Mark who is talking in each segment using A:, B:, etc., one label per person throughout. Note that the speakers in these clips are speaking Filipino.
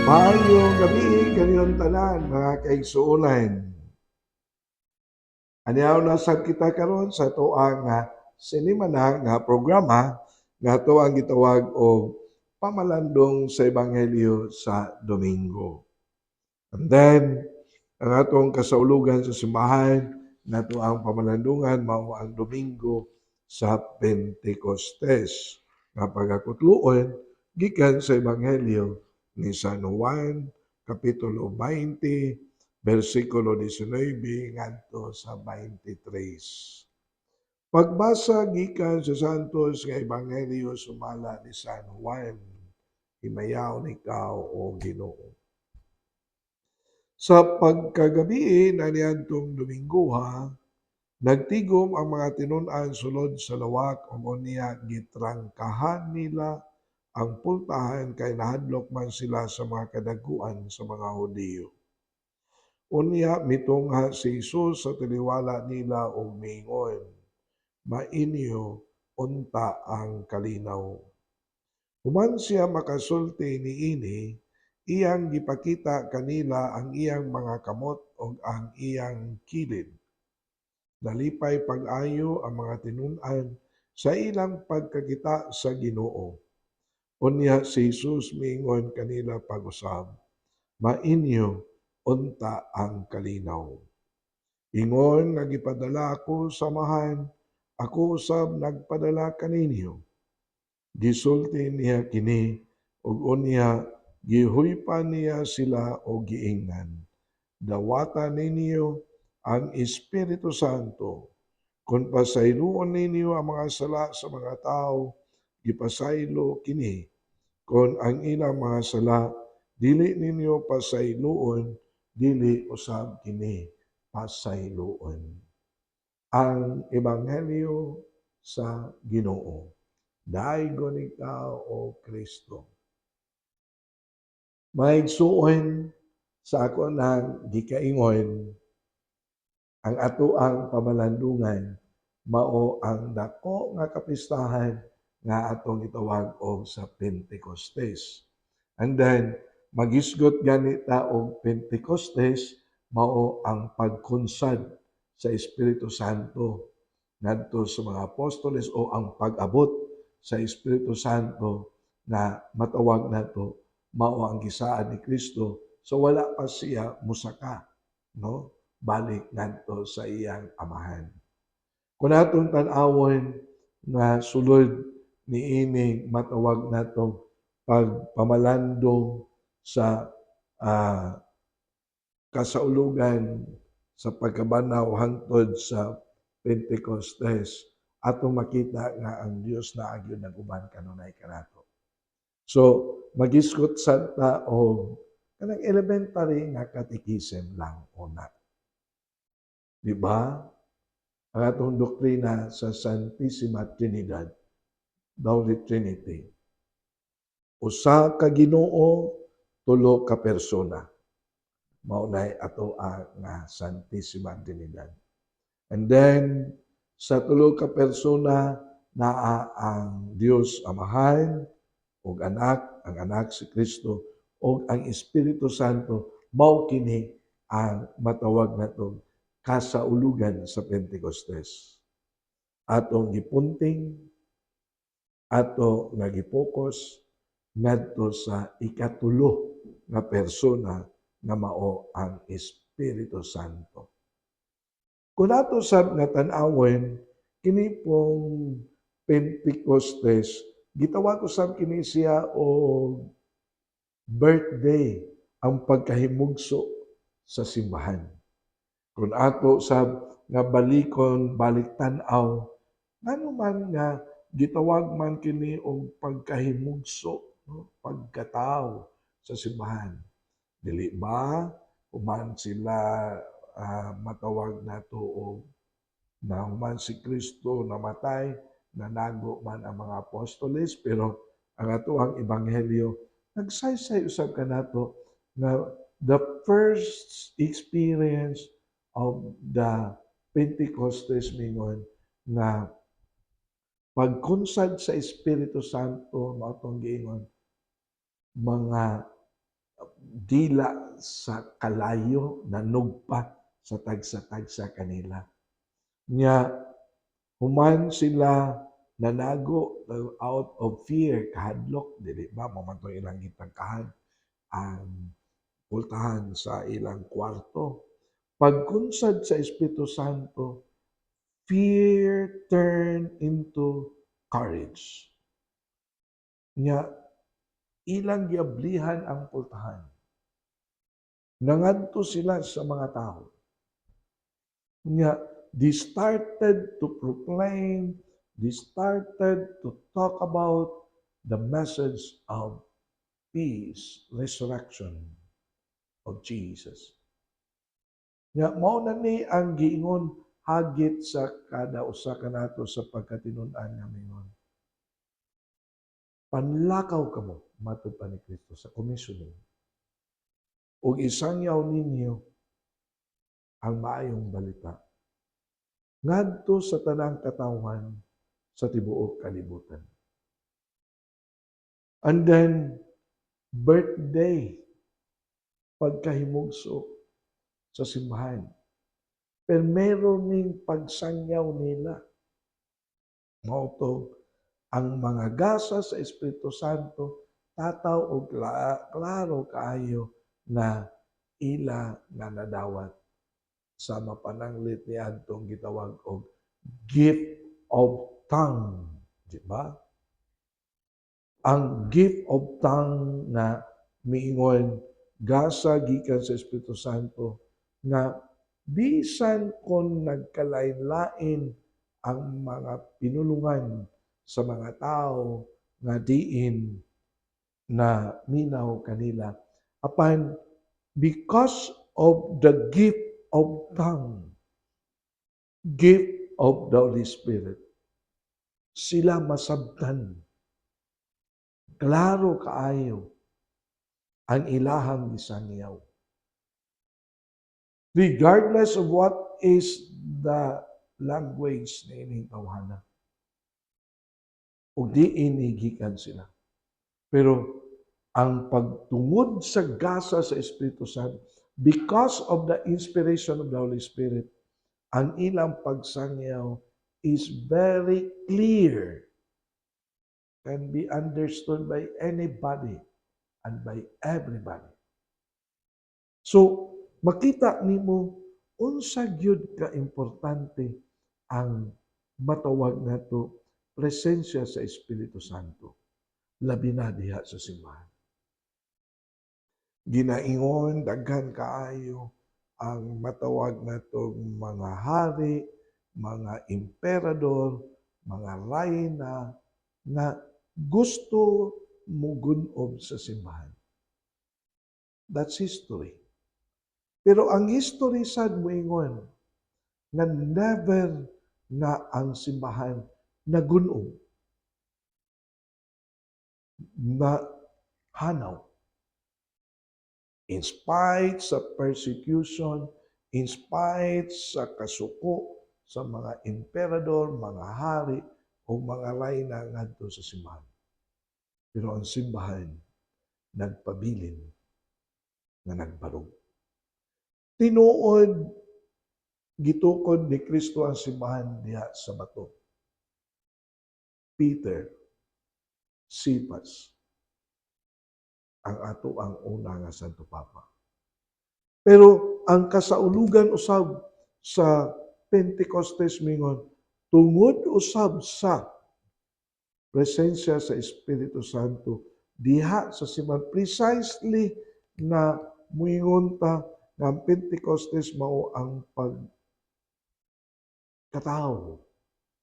A: Maayong gabi kanilang tanan mga kaigsuonan. Aniaw na sad kita karon sa tuang nga sinimana nga programa nga tuang gitawag og pamalandong sa ebanghelyo sa Domingo. And then ang atong kasaulugan sa simbahan nga tuang pamalandungan mao ang Domingo sa Pentecostes nga pagakutluon gikan sa ebanghelyo ni San Juan kapitulo 20 versikulo 19 ngadto sa 23. Pagbasa gikan sa Santos nga ebanghelyo sumala ni San Juan. Himayaw nikaw o Ginoo. Sa pagkagabi na niadtong Domingoha, nagtigom ang mga tinun-an sulod sa lawak ug unya gitrangkahan nila ang pultahan kay nahadlok man sila sa mga kadaguan sa mga Hudiyo. Unya mitungha si Jesus sa taliwala nila ug miingon, "Mainyo unta ang kalinaw." Human siya makasulti niini, iyang gipakita kanila ang iyang mga kamot ug ang iyang kilid. Nalipay pag-ayo ang mga tinun-an sa ilang pagkakita sa Ginoo. Unya si Jesus miingon kanila pag-usab, "Mainyo unta ang kalinaw." Ingon nga gipadala ako samahan, ako usab nagpadala kaninyo. Gisulti niya kini ug unya gihuypan niya sila og giingnan. Dawata ninyo ang Espiritu Santo. Kung pasayloon ninyo ang mga sala sa mga tao, gipasaylo kini. Kung ang ilang mga sala, dili ninyo pasayloon, dili usab kini pasayloon. Ang Ebanghelyo sa Ginoo. Daigon ikaw o Kristo. Maigsuon sa ako nang gikaingon, ang atoang pamalandungan mao ang dako nga kapistahan nga atong gitawag og sa Pentecostes. And then magisgot ganita og Pentecostes mao ang pagkunsad sa Espiritu Santo ngadto sa mga apostoles o ang pag-abot sa Espiritu Santo na matawag nato mao ang gisaad ni Kristo so wala pa siya musaka, no? Balik ngadto sa iyang amahan. Kung atong tan-awon nga sulod niining matawag natong pagpamalandong sa kasaulugan sa pagkabanaw hangtod sa Pentecostes, atong makita nga ang Dios na agyud nag-uban kanunay kanato. So, magisgot santa og kanang elementary nga catechism lang una. Di ba? Ang atong doktrina sa Santissima Trinidad, the Holy Trinity. Usa ka Ginoo, tulo ka persona. Maunay ato nga Santissima Trinidad. And then, sa tulo ka persona, naa ang Dios Amahan, ug anak, ang anak si Kristo, ug ang Espiritu Santo, mao kini ang matawag natong kasaulugan sa Pentecostes. Atong gipunting, ato nga gipokus, ngadto sa ikatulo nga persona nga mao ang Espiritu Santo. Kung ato sab nga tan-awon kini pong Pentecostes, gitawag usab kini siya og birthday, ang pagkahimugso sa simbahan. Kung ato sab nga balikon, balik tan-aw, ngano man nga gitawag man kini og pagkahimugso, no? Pagkatao sa simbahan. Dili ba human sila matawag nato og na human si Kristo namatay, nanago man ang mga apostoles, pero ang atoang ebanghelyo nagsaysay usab kanato na the first experience of the Pentecostes mingon na pagkunsad sa Espiritu Santo mao tong giingon mga dila sa kalayo nanugpa sa tagsa-tagsa kanila. Nya human sila nanago out of fear, kahadlok, dili ba mamanto ilang gitagkahan ang pultahan sa ilang kwarto. Pagkunsad sa Espiritu Santo, fear turned into courage. Nya ilang giablihan ang pultahan. Nangadto sila sa mga tao. Nya they started to proclaim, they started to talk about the message of peace, resurrection of Jesus. Nya mao na ni ang giingon hagit sa kada usa kanato sa pagkatinud-an nga mingon. Panlakaw kamo matud pa ni Kristo sa commissioning. Ug isangyaw ninyo ang maayong balita ngadto sa tanang katawhan sa tibuok kalibutan. And then birthday pagkahimugso sa simbahan. Pero meron ning pagsangyaw nila. Mao to ang mga gasa sa Espiritu Santo tataw og klaro kaayo na ila nga nadawat sa mapananglit ni adtong gitawag og gift of tongue, di ba? Ang gift of tongue na miingon gasa gikan sa Espiritu Santo nga bisan kon nagkalain-lain ang mga pinulungan sa mga tao nga diin na minaw kanila apan because of the gift of tongue, gift of the Holy Spirit, sila masabtan. Klaro kaayo ang ilahang gisangyaw. Regardless of what is the language na ining tawhana. O di inigikan sila. Pero ang pagtungod sa gasa sa Espiritu Santo, because of the inspiration of the Holy Spirit, ang ilang pagsangyaw is very clear, can be understood by anybody and by everybody. So, makita nimo unsa gyud ka importante ang matawag nato presensya sa Espiritu Santo. Labi na diha sa simbahan. Ginaingon daghan kaayo ang matawag natong mga hari, mga emperador, mga rayna na gusto mugunob sa simbahan. That's history. Pero ang history sad moingon na never na ang simbahan nagunob, na hanaw. In spite sa persecution, in spite sa kasuko sa mga emperador, mga hari, o mga rayna ngadto sa simbahan. Pero ang simbahan nagpabilin nga nagbarog. Tinuod gitukod ni Kristo ang simbahan diha sa bato. Peter, Cephas, ang ato ang una nga Santo Papa. Pero ang kasaulugan usab sa Pentecostes mingon, tungod usab sa presensya sa Espiritu Santo diha sa simbahan, precisely na muingon ta nga ang Pentecostes mao ang pagkatao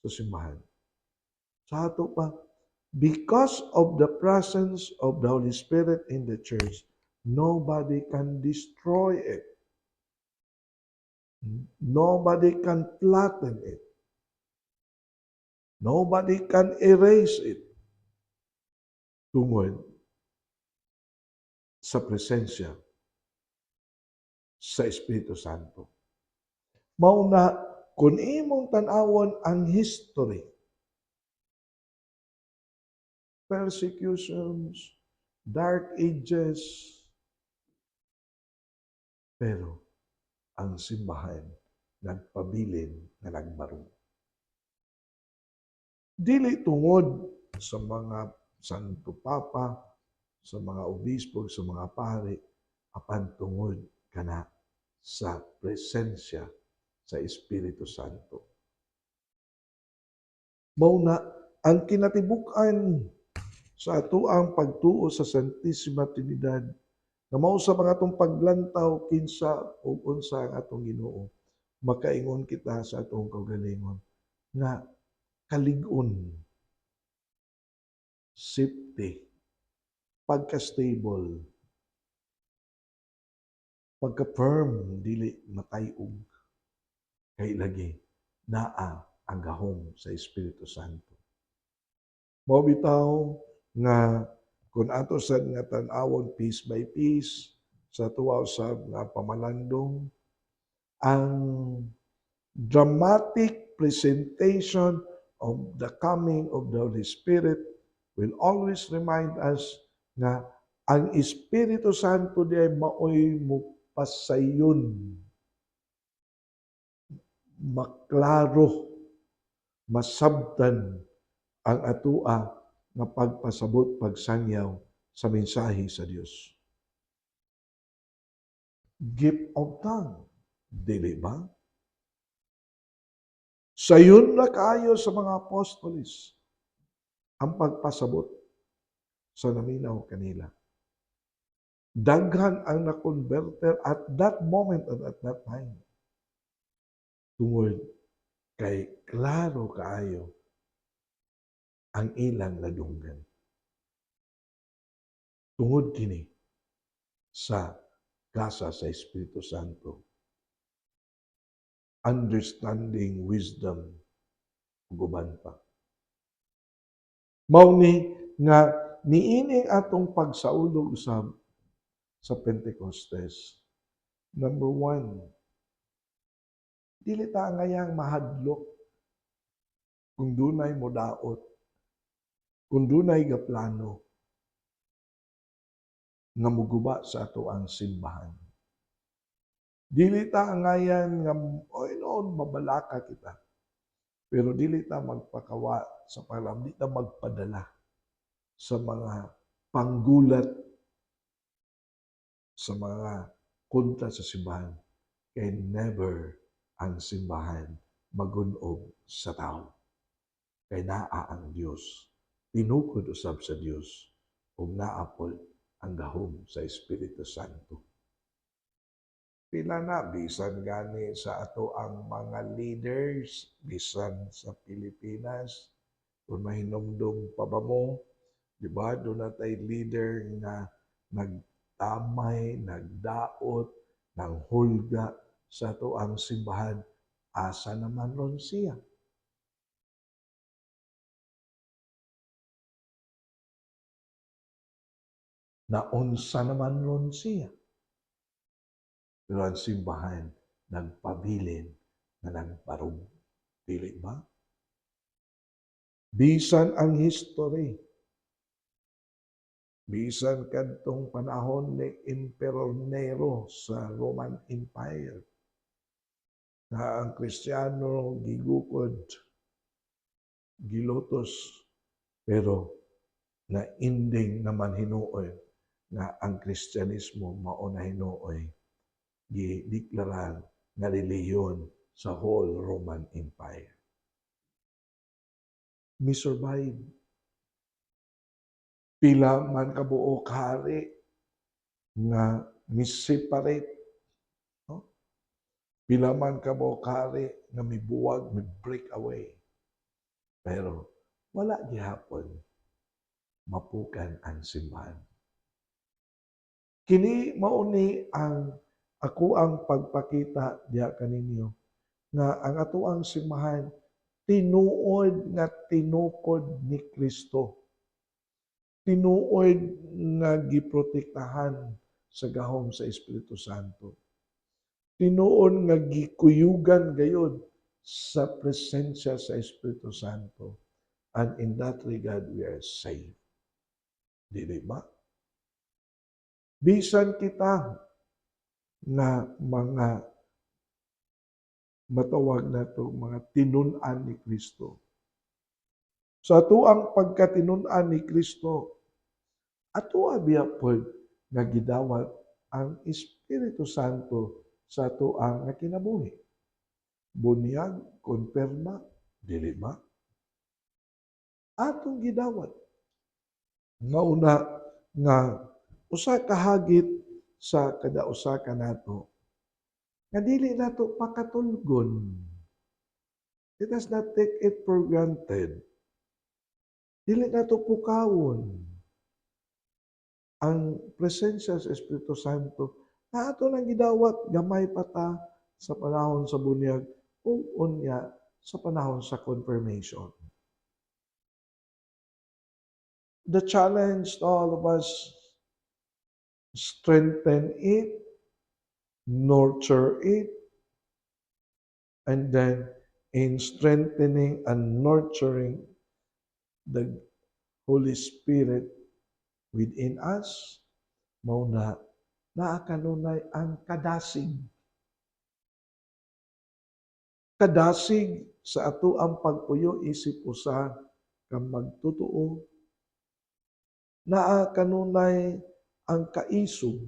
A: sa simbahan. Sa ato pa, because of the presence of the Holy Spirit in the church, nobody can destroy it. Nobody can flatten it. Nobody can erase it. Tungod sa presensya sa Espiritu Santo. Mao na kung imong tan-awon ang history, persecutions, dark ages, Pero ang simbahan nagpabilin nga nagbarog. Dili tungod sa mga Santo Papa, sa mga obispo, sa mga pari, apan tungod kana sa presensya sa Espiritu Santo. Mao na ang kinatibuk-an sa atoang pagtuo sa Santissima Trinidad na mao sa mga atong paglantaw kinsa ug unsa ang atong Ginoo. Makaingon kita sa atong kaugalingon nga kalig-on, safety, pagka-stable, pagka-firm, dili matay-og, kay lagi naa ang gahom sa Espiritu Santo. Mao bitaw nga kung ato sad nga tan-awon piece by piece sa tuwa usab nga pamalandong ang dramatic presentation of the coming of the Holy Spirit will always remind us na ang Espiritu Santo di ay maoy mupasayon, maklaro, masabtan ang atua nga pagpasabot pagsangyaw sa mensahe sa Dios. Gift of tongue, dili ba? Sayon na kayo sa mga apostoles ang pagpasabot sa naminaw kanila. Daghan ang na-converter at that moment and at that time. Tungod kay klaro kaayo ang ilang ladunggan. Tungod kini sa gasa sa Espiritu Santo. Understanding, wisdom, ug uban pa. Mao ni nga niini atong pagsaulog usab sa Pentecostes. Number 1, dili ta ngayang mahadlok kung dunay modaot, kung dunay gaplano nga muguba sa ato ang simbahan. Dili ta ngayan nga oy noon mabalaka kita. Pero dili ta magpakawa sa palam, di ta magpadala sa mga panggulat sa mga kontra sa simbahan. Kay never ang simbahan magunob sa tao. Kay naa ang Dios. Tinukod usab sa Dios ug naapol ang gahom sa Espiritu Santo. Pila na, bisan gani sa ato ang mga leaders, bisan sa Pilipinas, kung mahinumdum pa ba mo, di ba, doon natay leader nga nagtamay, nagdaot, ng hulga sa ato ang simbahan, asa naman ron siya? Naunsa naman ron siya? Pero ang simbahan, nagpabilin na nagbarog. Dili ba? Bisan ang history, bisan kadtong panahon ni Emperor Nero sa Roman Empire, na ang Kristiyano gigukod, gilutos, pero na-ending naman hinuoy na ang Kristyanismo mao na hinuoy gideklarar nga relihiyon sa whole Roman Empire. Mi-survive. Pila man kabuok hari nga mi-separate. No? Pila man kabuok hari nga mibuwag, mi-break away. Pero wala gihapon mapukan ang simbahan. Kini mao ni ang ako ang pagpakita diha kaninyo nga ang ato ang simbahan tinuod nga tinukod ni Kristo. Tinuod nga giprotektahan sa gahom sa Espiritu Santo. Tinuod nga gikuyugan gayud sa presensya sa Espiritu Santo. And in that regard, we are saved. Dili ba? Bisan kita nga mga matawag nato mga tinun-an ni Kristo. Sa atoang pagkatinun-an ni Kristo, atoa biya pod nga gidawat ang Espiritu Santo sa atoang nga kinabuhi. Bunyag, konperma, dili ba? Atong gidawat. Mauna nga usa ka hagit sa kada usa ka nato nga dili nato pakatulgon. Let us not take it for granted. Dili nato pukawon ang presensya sa Espiritu Santo na ato nang gidawat gamay pa ta sa panahon sa bunyag o unya sa panahon sa confirmation. The challenge to all of us, strengthen it, nurture it, and then in strengthening and nurturing the Holy Spirit within us, mauna naa kanunay ang kadasig. Kadasig sa ato ang pagpuyo isip usa ka magtotoo. Naa kanunay ang kaisog.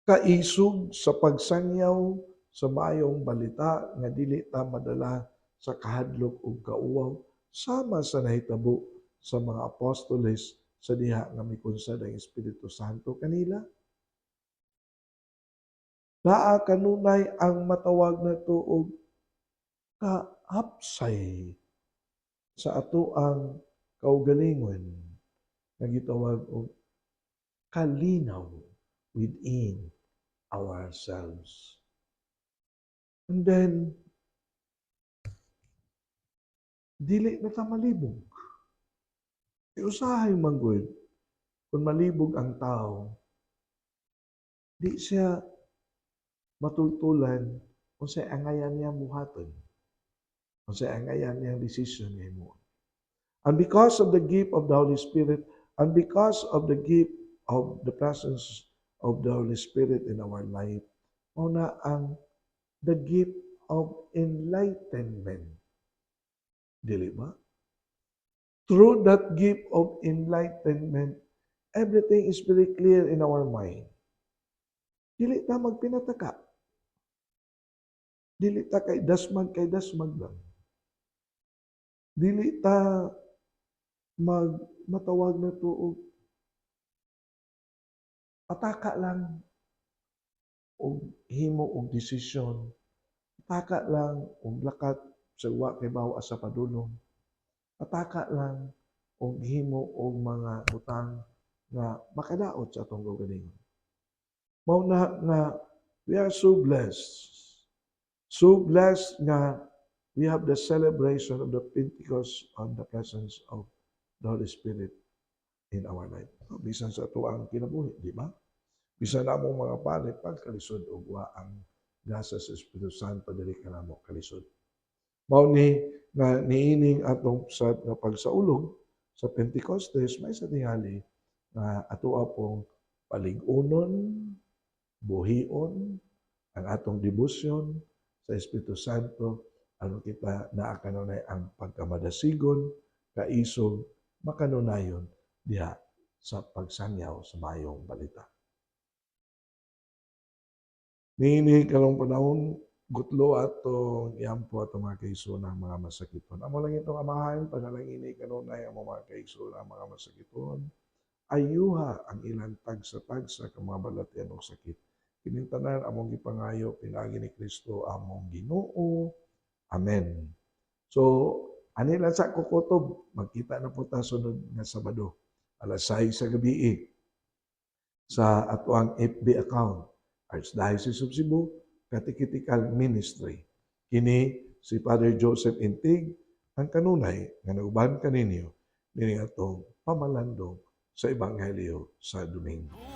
A: Kaisog sa pagsangyaw sa maayong balita nga dili ta madala sa kahadlok ug kauwaw sama sa nahitabo sa mga apostoles sa diha nga mikunsad ang Espiritu Santo kanila. Naa kanunay ang matawag nato og kahapsay sa ato ang kaugalingon nga gitawag og kalinaw within ourselves. And then, dili na ta malibog. Usahay manggod, kung malibog ang tao, di siya matultulan kung sa angayan niya buhaton, kung sa angayan niyang desisyon niya mo. And because of the gift of the Holy Spirit, and because of the gift of the presence of the Holy Spirit in our life, una ang the gift of enlightenment. Dili ba? Through that gift of enlightenment, everything is very clear in our mind. Dili ta magpinataka. Dili ta kay dasmag lang. Dili ta matawag na to ataka lang og himo og desisyon. Ataka lang og lakat sa wa kay bawa sa padulong. Ataka lang og himo og mga butang nga makadaot sa atong kaugalingon. Mao na nga we are so blessed. So blessed nga we have the celebration of the Pentecost on the presence of the Holy Spirit in our life. Bisan sa ato ang kinabuhi, di ba? Bisan na among mga panit pagkalisod og wa ang gasa sa Espiritu Santo dili ka namo kalisod. Mao ni nga niining atong sad nga pagsaulog sa Pentecostes may sa tingali nga atoa pong palig-unon, buhion ang atong debosyon sa Espiritu Santo aron kita naa kanunay ang pagkamadasigon, kaisog, makanunayon diha sa pagsangyaw sa mayong balita. Niini karong panahon gutlo atong iampo atong mga kaigsoon mga masakiton. Amo lang itong amahan panalangini kanunay ang mga kaigsoon mga masakiton. Ayuha ang ilang tagsa-tagsa ka mga balatian og sakit. Kining tanan among gipangayo pinaagi ni Kristo among Ginoo. Amen. So, ani lang sa kukutob, magkita na po ta sunod nga Sabado, alas 6 sa gabi sa atuang FB account, Archdiocese of Cebu Catechetical Ministry. Kini si Father Joseph Intig, ang kanunay nga nauban kaninyo, nini atong pamalandong sa Ebanghelyo sa Domingo.